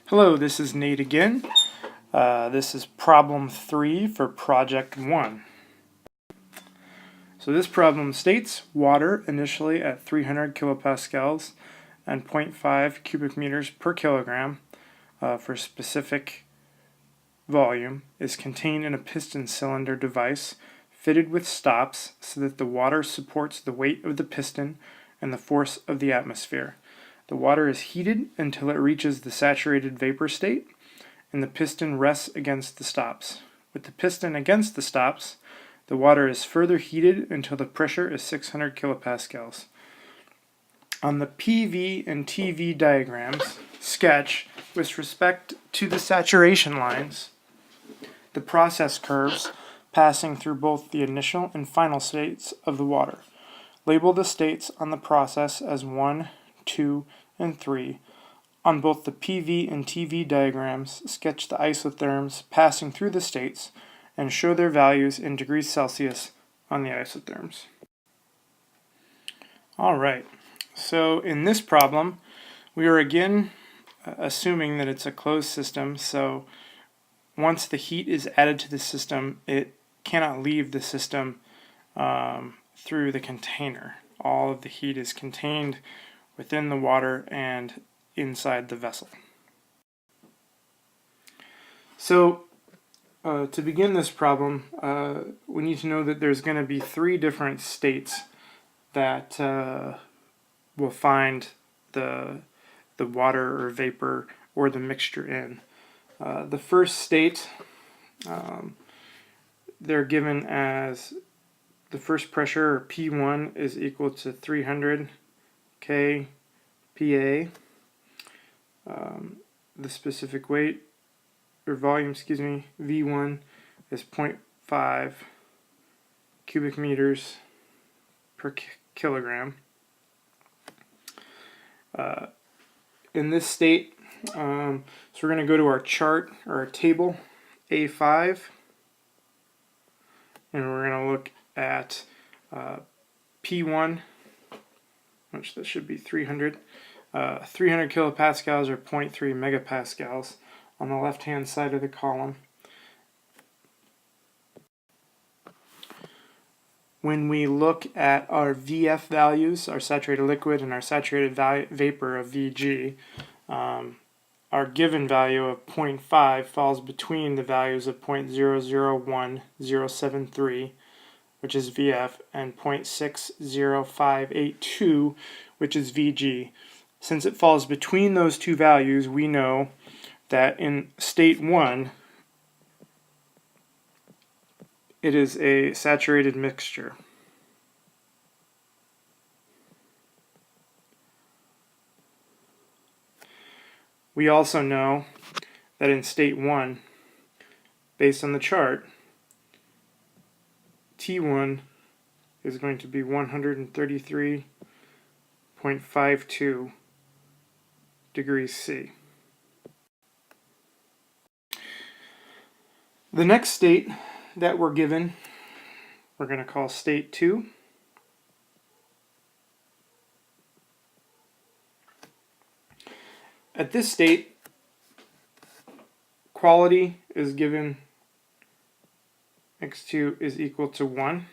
Hello, this is Nate again. This is problem 3 for project 1. So this problem states water initially at 300 kilopascals and 0.5 cubic meters per kilogram for specific volume is contained in a piston cylinder device fitted with stops so that the water supports the weight of the piston and the force of the atmosphere. The water is heated until it reaches the saturated vapor state, and the piston rests against the stops. With the piston against the stops, the water is further heated until the pressure is 600 kilopascals. On the PV and TV diagrams, sketch, with respect to the saturation lines, the process curves passing through both the initial and final states of the water. Label the states on the process as 1, 2, and 3. On both the PV and TV diagrams, sketch the isotherms passing through the states and show their values in degrees Celsius on the isotherms. Alright, so in this problem, we are again assuming that it's a closed system, so once the heat is added to the system, it cannot leave the system through the container. All of the heat is contained within the water and inside the vessel. So to begin this problem, we need to know that there's going to be 3 different states that we'll find the water or vapor or the mixture in. The first state, they're given as the first pressure, or P1, is equal to 300 kPa. The specific weight, or volume, V1 is 0.5 cubic meters per kilogram. In this state, so we're going to go to our chart, or our table, A5, and we're going to look at P1, which that should be 300. 300 kilopascals or 0.3 megapascals on the left hand side of the column. When we look at our VF values, our saturated liquid and our saturated vapor of VG, our given value of 0.5 falls between the values of 0.001073, which is VF, and 0.60582, which is VG. Since it falls between those two values, we know that in state 1, it is a saturated mixture. We also know that in state 1, based on the chart, T1 is going to be 133.52 degrees C. The next state that we're given, we're going to call state 2. At this state, quality is given x2 is equal to 1.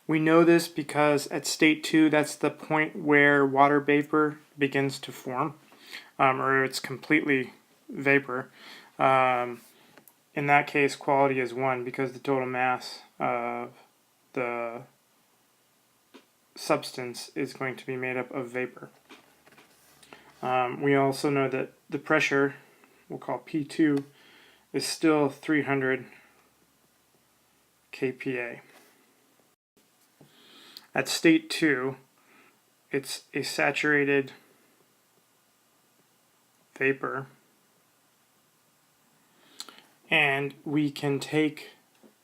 We know this because at state 2, that's the point where water vapor begins to form, or it's completely vapor. In that case, quality is 1 because the total mass of the substance is going to be made up of vapor. We also know that the pressure, we'll call P2, is still 300 kPa. At state 2, it's a saturated vapor, and we can take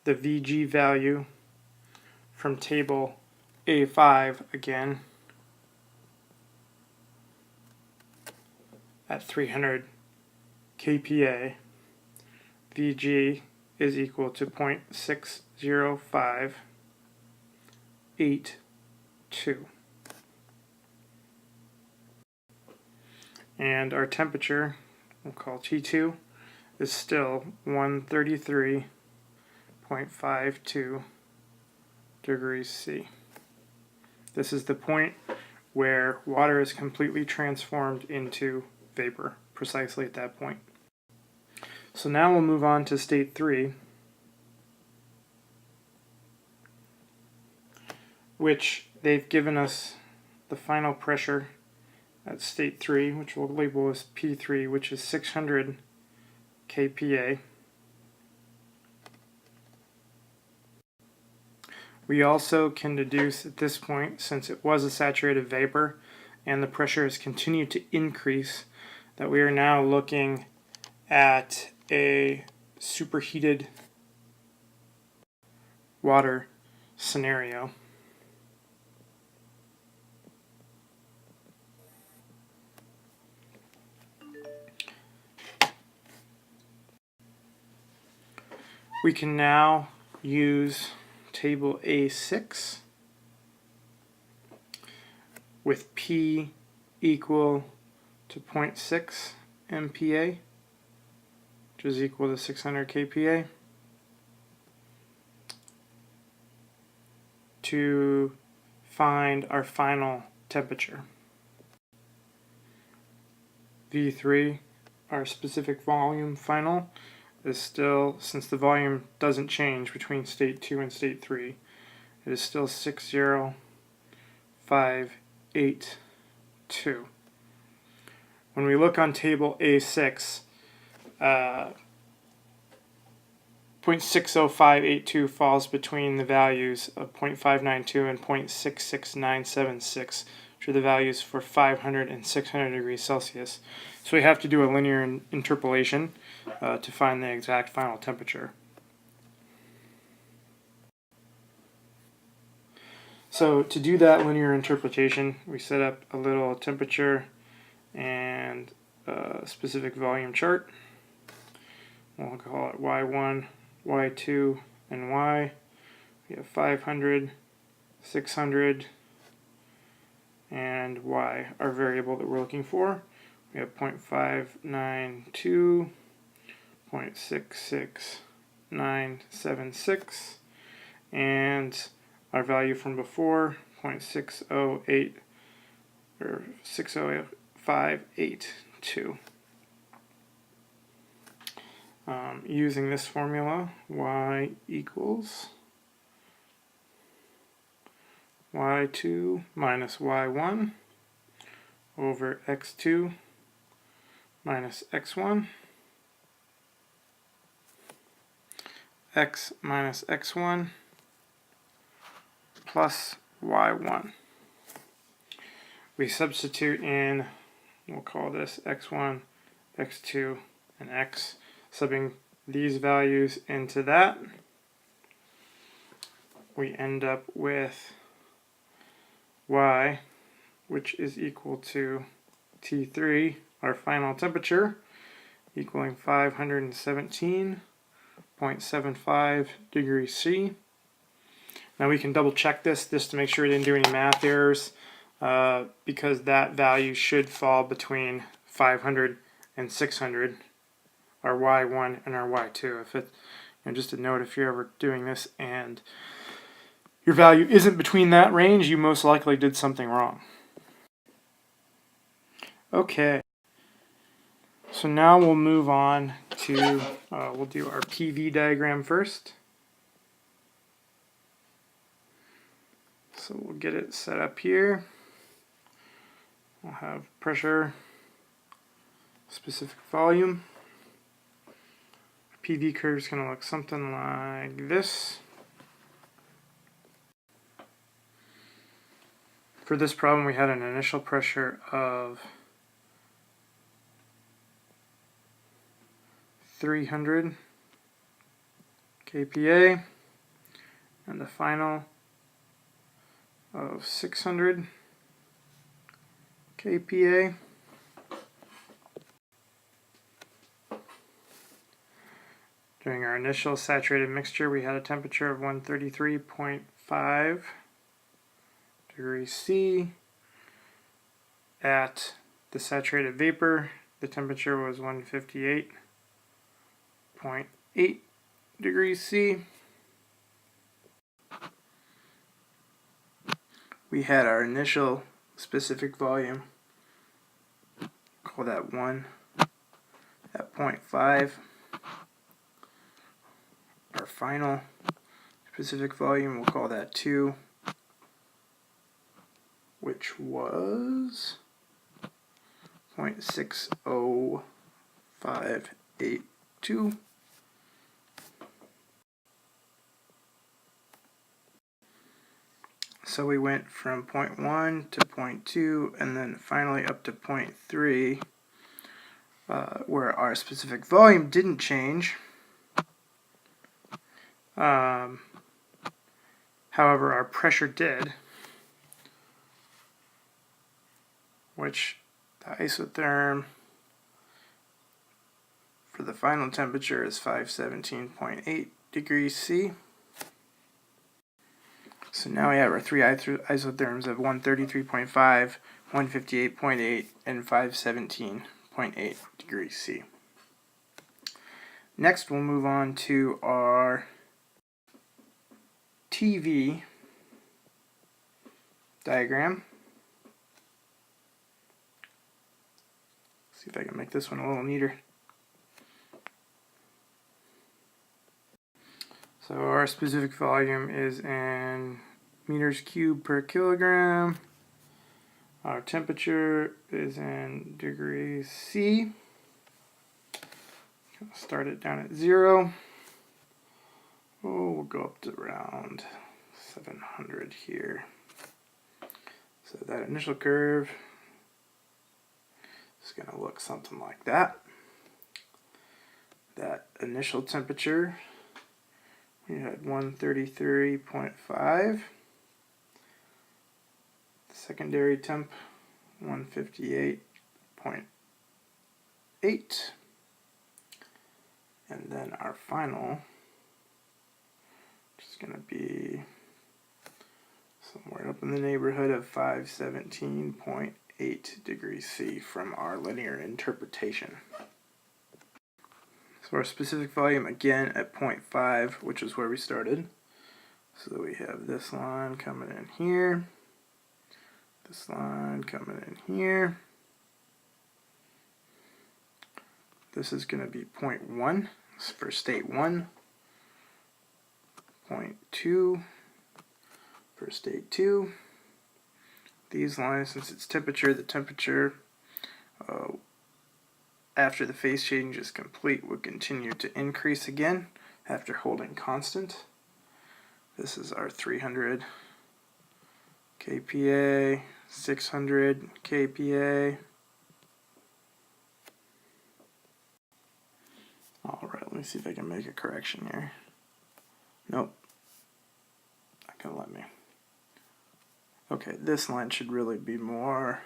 the VG value from table A5 again at 300 kPa. VG is equal to 0.60582. and our temperature, we'll call T2, is still 133.52 degrees C. This is the point where water is completely transformed into vapor, precisely at that point. So now we'll move on to state 3, which they've given us the final pressure at state 3, which we'll label as P3, which is 600 kPa. We also can deduce at this point, since it was a saturated vapor and the pressure has continued to increase, that we are now looking at a superheated water scenario. We can now use table A6 with P equal to 0.6 MPa, which is equal to 600 kPa, to find our final temperature. V3, our specific volume final, is still, since the volume doesn't change between state 2 and state 3, it is still 60582. When we look on table A6, 0.60582 falls between the values of 0.592 and 0.66976, which are the values for 500 and 600 degrees Celsius. So we have to do a linear interpolation to find the exact final temperature. So to do that linear interpretation, we set up a little temperature and specific volume chart. We'll call it Y1, Y2, and Y. We have 500, 600, and Y, our variable that we're looking for. We have 0.592, 0.66976, and our value from before, 0.608 or 60582. Using this formula, y equals y2 minus y1 over x2 minus x1, x minus x1 plus y1. We substitute in, we'll call this x1, x2, and x, subbing these values into that. We end up with y, which is equal to T3, our final temperature, equaling 517.75 degrees C. Now we can double check this to make sure we didn't do any math errors, because that value should fall between 500 and 600, our Y1 and our Y2. If it, just a note, if you're ever doing this and your value isn't between that range, you most likely did something wrong. Okay, so now we'll move on to, we'll do our PV diagram first. So we'll get it set up here. We'll have pressure, specific volume. PV curve is going to look something like this. For this problem, we had an initial pressure of 300 kPa and the final of 600 kPa. During our initial saturated mixture, we had a temperature of 133.5 degrees C at the saturated vapor, the temperature was 158.8 degrees C. We had our initial specific volume, call that 1 at 0.5. Our final specific volume, we'll call that 2, which was 0.60582. So we went from 0.1 to 0.2 and then finally up to 0.3, where our specific volume didn't change. However, our pressure did, which the isotherm for the final temperature is 517.8 degrees C. So now we have our three isotherms of 133.5, 158.8, and 517.8 degrees C. Next, we'll move on to our TV diagram. See if I can make this one a little neater. So our specific volume is in meters cubed per kilogram. Our temperature is in degrees C. Start it down at 0. We'll go up to around 700 here. So that initial curve is going to look something like that. That initial temperature, we had 133.5. Secondary temp, 158.8. And then our final is going to be somewhere up in the neighborhood of 517.8 degrees C from our linear interpretation. So our specific volume again at 0.5, which is where we started. So we have this line coming in here, this line coming in here. This is going to be 0.1 for state 1, 0.2 for state 2. These lines, since it's temperature, the temperature after the phase change is complete will continue to increase again after holding constant. This is our 300 kPa, 600 kPa. Alright, let me see if I can make a correction here. Nope. Not gonna let me. Okay, this line should really be more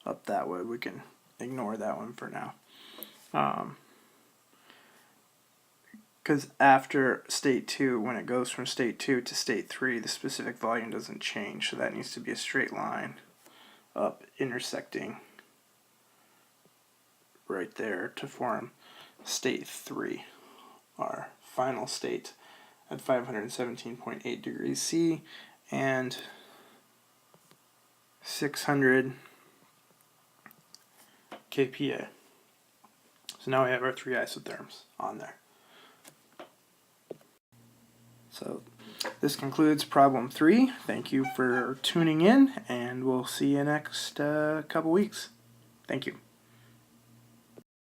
up that way. We can ignore that one for now. Because after state 2, when it goes from state 2 to state 3, the specific volume doesn't change, so that needs to be a straight line up intersecting right there to form state 3, our final state at 517.8 degrees C and 600 kPa. So now we have our three isotherms on there. So this concludes problem 3. Thank you for tuning in, and we'll see you next couple weeks. Thank you.